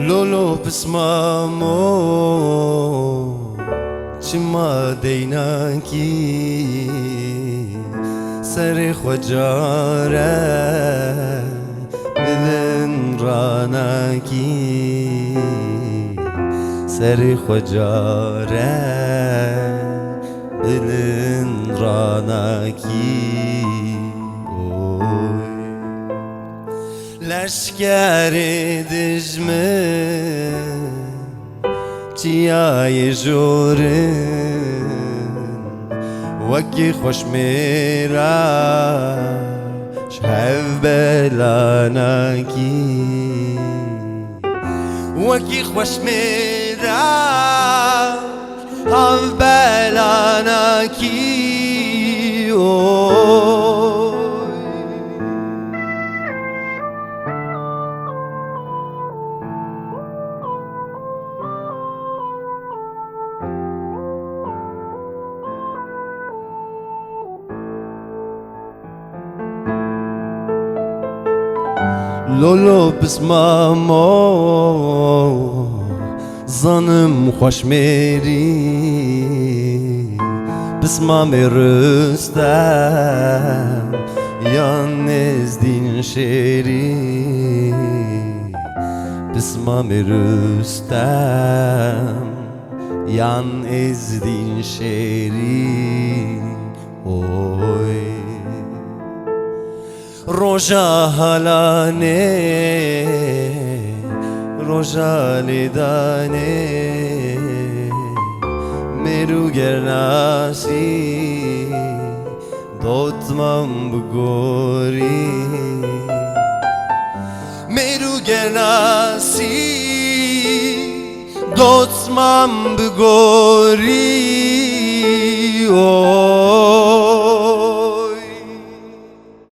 لولو بسمامو چما دیناکی سر خجاره بدن راناکی سر خجاره بدن راناکی لشکر دژمن چیای جورن وکی خوش میرا شهو بلاناکی وکی خوش میرا شهو بلاناکی لولو بسمامو زانم خوش میری بسمام رستم یان نزدین شیری بسمام رستم یان ازدین شیری اوی روژا هلانه روژا لیدانه مرو گرناسی دوتمم بگوری مرو گرناسی دوتمم بگوری